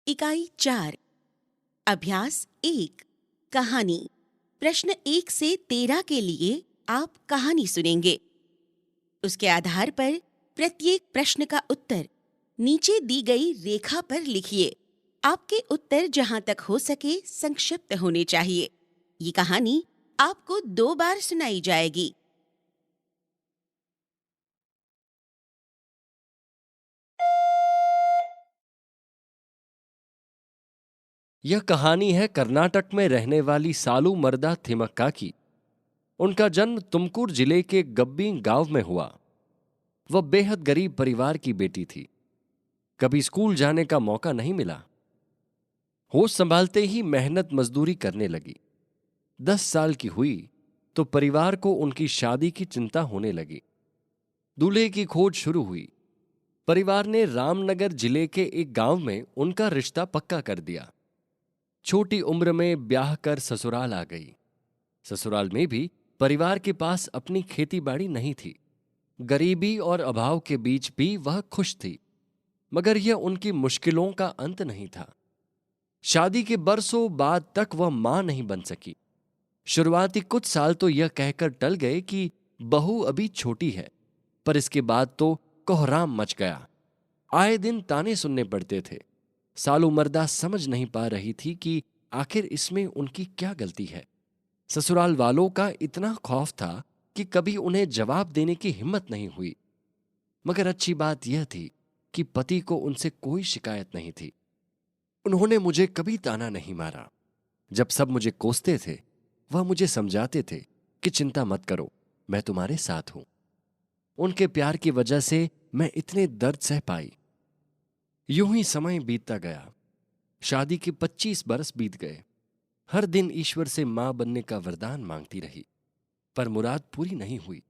इकाई 4 अभ्यास 1 कहानी। प्रश्न 1 से 13 के लिए आप कहानी सुनेंगे। उसके आधार पर प्रत्येक प्रश्न का उत्तर नीचे दी गई रेखा पर लिखिए। आपके उत्तर जहां तक हो सके संक्षिप्त होने चाहिए। ये कहानी आपको 2 बार सुनाई जाएगी। यह कहानी है कर्नाटक में रहने वाली सालू मर्दा थिमक्का की। उनका जन्म तुमकुर जिले के गब्बी गांव में हुआ। वह बेहद गरीब परिवार की बेटी थी। कभी स्कूल जाने का मौका नहीं मिला। होश संभालते ही मेहनत मजदूरी करने लगी। 10 साल की हुई तो परिवार को उनकी शादी की चिंता होने लगी। दूल्हे की खोज शुरू हुई। परिवार ने रामनगर जिले के एक गांव में उनका रिश्ता पक्का कर दिया। छोटी उम्र में ब्याह कर ससुराल आ गई। ससुराल में भी परिवार के पास अपनी खेती बाड़ी नहीं थी। गरीबी और अभाव के बीच भी वह खुश थी, मगर यह उनकी मुश्किलों का अंत नहीं था। शादी के बरसों बाद तक वह मां नहीं बन सकी। शुरुआती कुछ साल तो यह कहकर टल गए कि बहू अभी छोटी है, पर इसके बाद तो कोहराम मच गया। आए दिन ताने सुनने पड़ते थे। सालू मर्दा समझ नहीं पा रही थी कि आखिर इसमें उनकी क्या गलती है। ससुराल वालों का इतना खौफ था कि कभी उन्हें जवाब देने की हिम्मत नहीं हुई। मगर अच्छी बात यह थी कि पति को उनसे कोई शिकायत नहीं थी। उन्होंने मुझे कभी ताना नहीं मारा। जब सब मुझे कोसते थे, वह मुझे समझाते थे कि चिंता मत करो, मैं तुम्हारे साथ हूं। उनके प्यार की वजह से मैं इतने दर्द सह पाई। यूं ही समय बीतता गया। शादी के 25 बरस बीत गए। हर दिन ईश्वर से मां बनने का वरदान मांगती रही, पर मुराद पूरी नहीं हुई।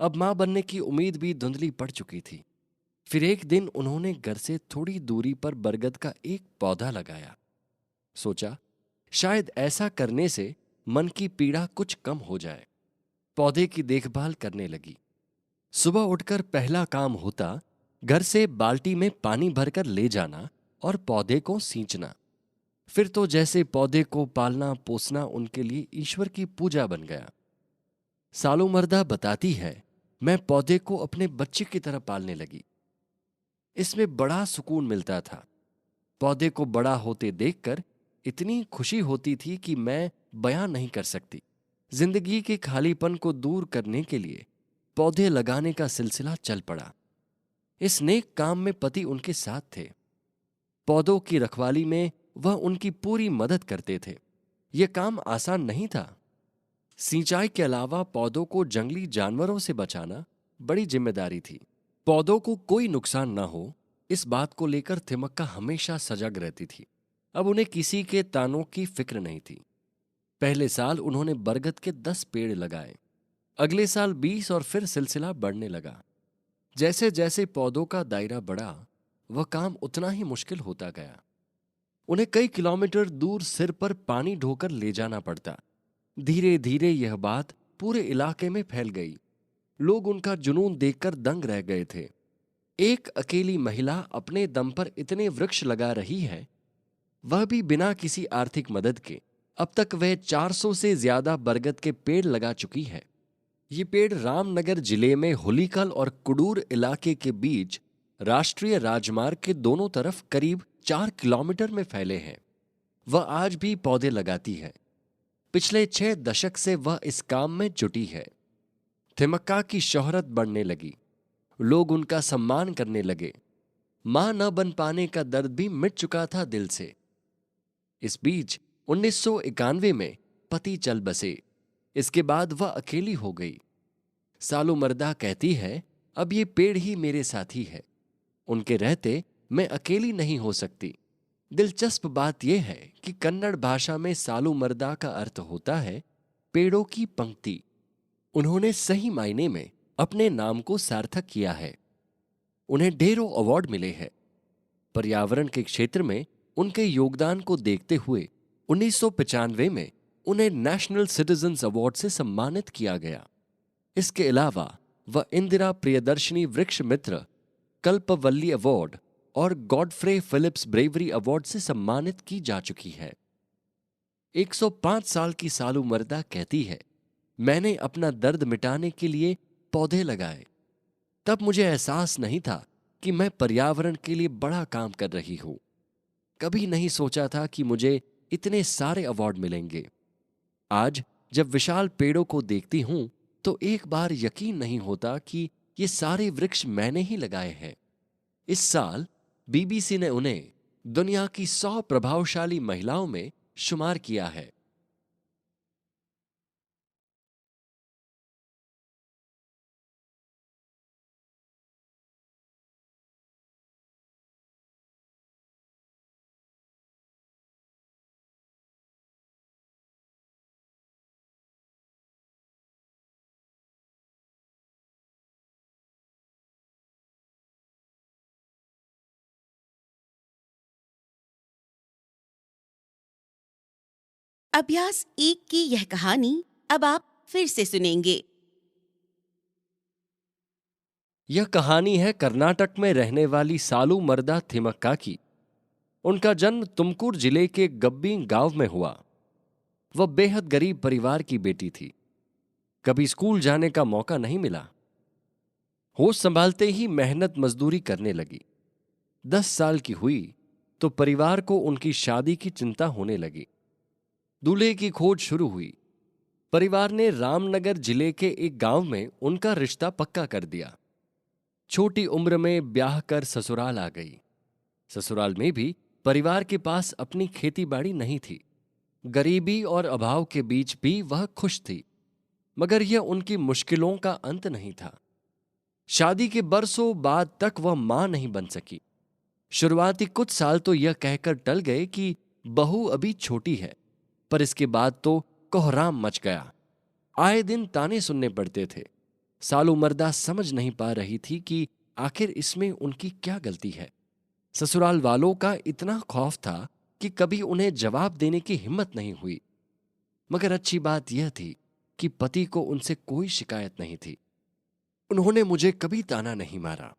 अब मां बनने की उम्मीद भी धुंधली पड़ चुकी थी। फिर एक दिन उन्होंने घर से थोड़ी दूरी पर बरगद का एक पौधा लगाया। सोचा शायद ऐसा करने से मन की पीड़ा कुछ कम हो जाए। पौधे की देखभाल करने लगी। सुबह उठकर पहला काम होता घर से बाल्टी में पानी भरकर ले जाना और पौधे को सींचना। फिर तो जैसे पौधे को पालना पोसना उनके लिए ईश्वर की पूजा बन गया। सालू मर्दा बताती है, मैं पौधे को अपने बच्चे की तरह पालने लगी। इसमें बड़ा सुकून मिलता था। पौधे को बड़ा होते देखकर इतनी खुशी होती थी कि मैं बयां नहीं कर सकती। जिंदगी के खालीपन को दूर करने के लिए पौधे लगाने का सिलसिला चल पड़ा। इस नेक काम में पति उनके साथ थे। पौधों की रखवाली में वह उनकी पूरी मदद करते थे। यह काम आसान नहीं था। सिंचाई के अलावा पौधों को जंगली जानवरों से बचाना बड़ी जिम्मेदारी थी। पौधों को कोई नुकसान ना हो, इस बात को लेकर थिमक्का हमेशा सजग रहती थी। अब उन्हें किसी के तानों की फिक्र नहीं थी। पहले साल उन्होंने बरगद के 10 पेड़ लगाए। अगले साल 20 और फिर सिलसिला बढ़ने लगा। जैसे जैसे पौधों का दायरा बढ़ा, वह काम उतना ही मुश्किल होता गया। उन्हें कई किलोमीटर दूर सिर पर पानी ढोकर ले जाना पड़ता। धीरे धीरे यह बात पूरे इलाके में फैल गई। लोग उनका जुनून देखकर दंग रह गए थे। एक अकेली महिला अपने दम पर इतने वृक्ष लगा रही है, वह भी बिना किसी आर्थिक मदद के। अब तक वह 400 से ज्यादा बरगद के पेड़ लगा चुकी है। ये पेड़ रामनगर जिले में हुलीकल और कुडूर इलाके के बीच राष्ट्रीय राजमार्ग के दोनों तरफ करीब 4 किलोमीटर में फैले हैं। वह आज भी पौधे लगाती है। पिछले 6 दशक से वह इस काम में जुटी है। थिमक्का की शोहरत बढ़ने लगी। लोग उनका सम्मान करने लगे। मां न बन पाने का दर्द भी मिट चुका था दिल से। इस बीच 1991 में पति चल बसे। इसके बाद वह अकेली हो गई। सालू मर्दा कहती है, अब ये पेड़ ही मेरे साथी है। उनके रहते मैं अकेली नहीं हो सकती। दिलचस्प बात यह है कि कन्नड़ भाषा में सालू मर्दा का अर्थ होता है पेड़ों की पंक्ति। उन्होंने सही मायने में अपने नाम को सार्थक किया है। उन्हें ढेरों अवार्ड मिले हैं। पर्यावरण के क्षेत्र में उनके योगदान को देखते हुए 1995 में उन्हें नेशनल सिटीजन्स अवार्ड से सम्मानित किया गया। इसके अलावा वह इंदिरा प्रियदर्शनी वृक्ष मित्र कल्पवल्ली अवार्ड और गॉडफ्रे फिलिप्स ब्रेवरी अवार्ड से सम्मानित की जा चुकी है। 105 साल की सालू मर्दा कहती है, मैंने अपना दर्द मिटाने के लिए पौधे लगाए। तब मुझे एहसास नहीं था कि मैं पर्यावरण के लिए बड़ा काम कर रही हूं। कभी नहीं सोचा था कि मुझे इतने सारे अवार्ड मिलेंगे। आज जब विशाल पेड़ों को देखती हूं तो एक बार यकीन नहीं होता कि ये सारे वृक्ष मैंने ही लगाए हैं। इस साल बीबीसी ने उन्हें दुनिया की 100 प्रभावशाली महिलाओं में शुमार किया है। अभ्यास 1 की यह कहानी अब आप फिर से सुनेंगे। यह कहानी है कर्नाटक में रहने वाली सालू मर्दा थिमक्का की। उनका जन्म तुमकुर जिले के गब्बी गांव में हुआ। वह बेहद गरीब परिवार की बेटी थी। कभी स्कूल जाने का मौका नहीं मिला। होश संभालते ही मेहनत मजदूरी करने लगी। 10 साल की हुई तो परिवार को उनकी शादी की चिंता होने लगी। दूल्हे की खोज शुरू हुई। परिवार ने रामनगर जिले के एक गांव में उनका रिश्ता पक्का कर दिया। छोटी उम्र में ब्याह कर ससुराल आ गई। ससुराल में भी परिवार के पास अपनी खेती बाड़ी नहीं थी। गरीबी और अभाव के बीच भी वह खुश थी, मगर यह उनकी मुश्किलों का अंत नहीं था। शादी के बरसों बाद तक वह मां नहीं बन सकी। शुरुआती कुछ साल तो यह कहकर टल गए कि बहू अभी छोटी है, पर इसके बाद तो कोहराम मच गया। आए दिन ताने सुनने पड़ते थे। सालू मर्दा समझ नहीं पा रही थी कि आखिर इसमें उनकी क्या गलती है। ससुराल वालों का इतना खौफ था कि कभी उन्हें जवाब देने की हिम्मत नहीं हुई। मगर अच्छी बात यह थी कि पति को उनसे कोई शिकायत नहीं थी। उन्होंने मुझे कभी ताना नहीं मारा।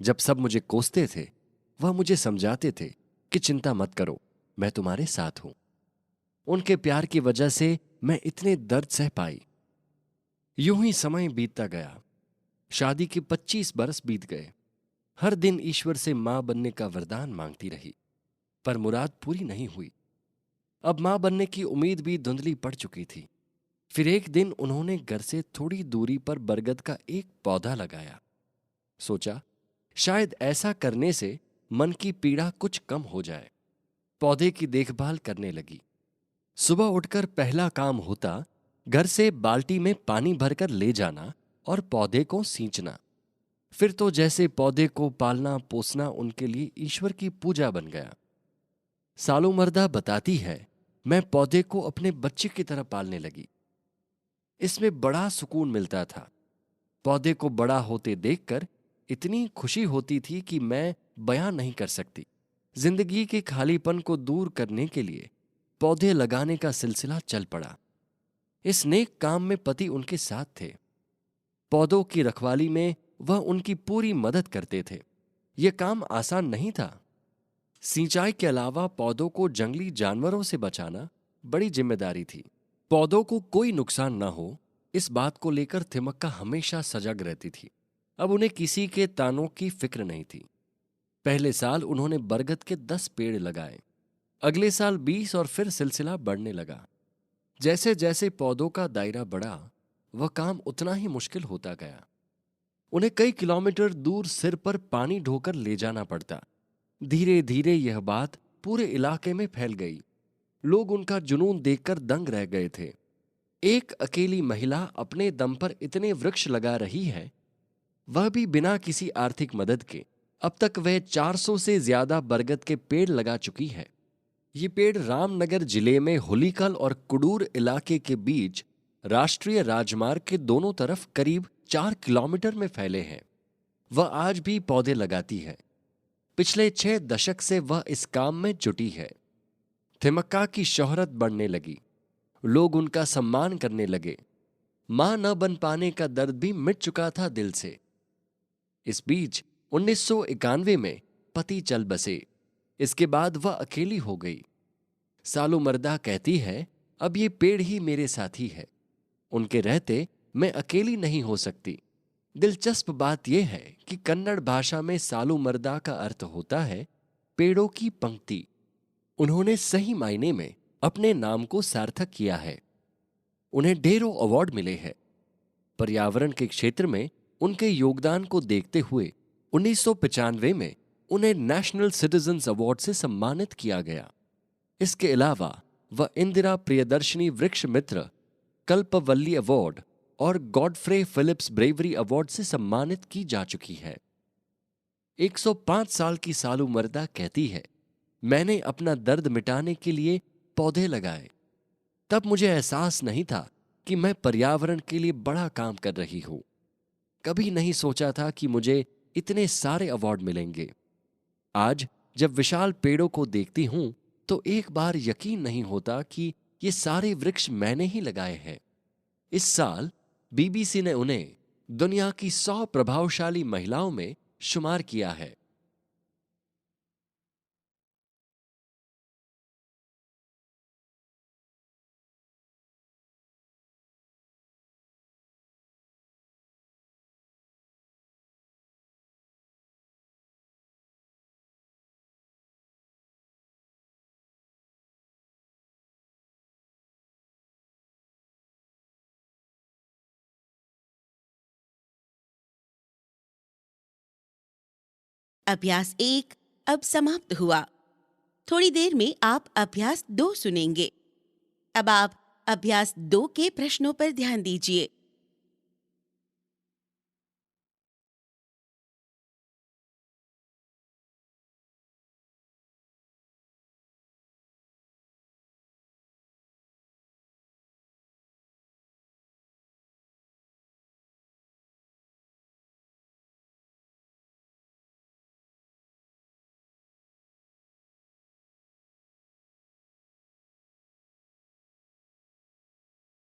जब सब मुझे कोसते थे, वह मुझे समझाते थे कि चिंता मत करो, मैं तुम्हारे साथ हूं। उनके प्यार की वजह से मैं इतने दर्द सह पाई। यूं ही समय बीतता गया। शादी के 25 बरस बीत गए। हर दिन ईश्वर से मां बनने का वरदान मांगती रही, पर मुराद पूरी नहीं हुई। अब मां बनने की उम्मीद भी धुंधली पड़ चुकी थी। फिर एक दिन उन्होंने घर से थोड़ी दूरी पर बरगद का एक पौधा लगाया। सोचा शायद ऐसा करने से मन की पीड़ा कुछ कम हो जाए। पौधे की देखभाल करने लगी। सुबह उठकर पहला काम होता घर से बाल्टी में पानी भरकर ले जाना और पौधे को सींचना। फिर तो जैसे पौधे को पालना पोसना उनके लिए ईश्वर की पूजा बन गया। सालू मर्दा बताती है, मैं पौधे को अपने बच्चे की तरह पालने लगी। इसमें बड़ा सुकून मिलता था। पौधे को बड़ा होते देखकर इतनी खुशी होती थी कि मैं बयां नहीं कर सकती। जिंदगी के खालीपन को दूर करने के लिए पौधे लगाने का सिलसिला चल पड़ा। इस नेक काम में पति उनके साथ थे। पौधों की रखवाली में वह उनकी पूरी मदद करते थे। यह काम आसान नहीं था। सिंचाई के अलावा पौधों को जंगली जानवरों से बचाना बड़ी जिम्मेदारी थी। पौधों को कोई नुकसान ना हो, इस बात को लेकर थिमक्का हमेशा सजग रहती थी। अब उन्हें किसी के तानों की फिक्र नहीं थी। पहले साल उन्होंने बरगद के 10 पेड़ लगाए। अगले साल 20 और फिर सिलसिला बढ़ने लगा। जैसे जैसे पौधों का दायरा बढ़ा, वह काम उतना ही मुश्किल होता गया। उन्हें कई किलोमीटर दूर सिर पर पानी ढोकर ले जाना पड़ता। धीरे धीरे यह बात पूरे इलाके में फैल गई। लोग उनका जुनून देखकर दंग रह गए थे। एक अकेली महिला अपने दम पर इतने वृक्ष लगा रही है, वह भी बिना किसी आर्थिक मदद के। अब तक वह 400 से ज्यादा बरगद के पेड़ लगा चुकी है। ये पेड़ रामनगर जिले में हुलीकल और कुडूर इलाके के बीच राष्ट्रीय राजमार्ग के दोनों तरफ करीब 4 किलोमीटर में फैले हैं। वह आज भी पौधे लगाती है। पिछले 6 दशक से वह इस काम में जुटी है। थिमक्का की शोहरत बढ़ने लगी। लोग उनका सम्मान करने लगे। मां न बन पाने का दर्द भी मिट चुका था दिल से। इस बीच 1991 में पति चल बसे। इसके बाद वह अकेली हो गई। सालू मर्दा कहती है, अब ये पेड़ ही मेरे साथी है, उनके रहते मैं अकेली नहीं हो सकती। दिलचस्प बात यह है कि कन्नड़ भाषा में सालू मर्दा का अर्थ होता है पेड़ों की पंक्ति। उन्होंने सही मायने में अपने नाम को सार्थक किया है। उन्हें ढेरों अवार्ड मिले हैं। पर्यावरण के क्षेत्र में उनके योगदान को देखते हुए 1995 में उन्हें नेशनल सिटीजन्स अवार्ड से सम्मानित किया गया। इसके अलावा वह इंदिरा प्रियदर्शनी वृक्ष मित्र, कल्पवल्ली अवार्ड और गॉडफ्रे फिलिप्स ब्रेवरी अवार्ड से सम्मानित की जा चुकी है। 105 साल की सालू मर्दा कहती है, मैंने अपना दर्द मिटाने के लिए पौधे लगाए। तब मुझे एहसास नहीं था कि मैं पर्यावरण के लिए बड़ा काम कर रही हूं। कभी नहीं सोचा था कि मुझे इतने सारे अवार्ड मिलेंगे। आज जब विशाल पेड़ों को देखती हूं तो एक बार यकीन नहीं होता कि ये सारे वृक्ष मैंने ही लगाए हैं। इस साल बीबीसी ने उन्हें दुनिया की 100 प्रभावशाली महिलाओं में शुमार किया है। अभ्यास 1 अब समाप्त हुआ। थोड़ी देर में आप अभ्यास 2 सुनेंगे। अब आप अभ्यास 2 के प्रश्नों पर ध्यान दीजिए।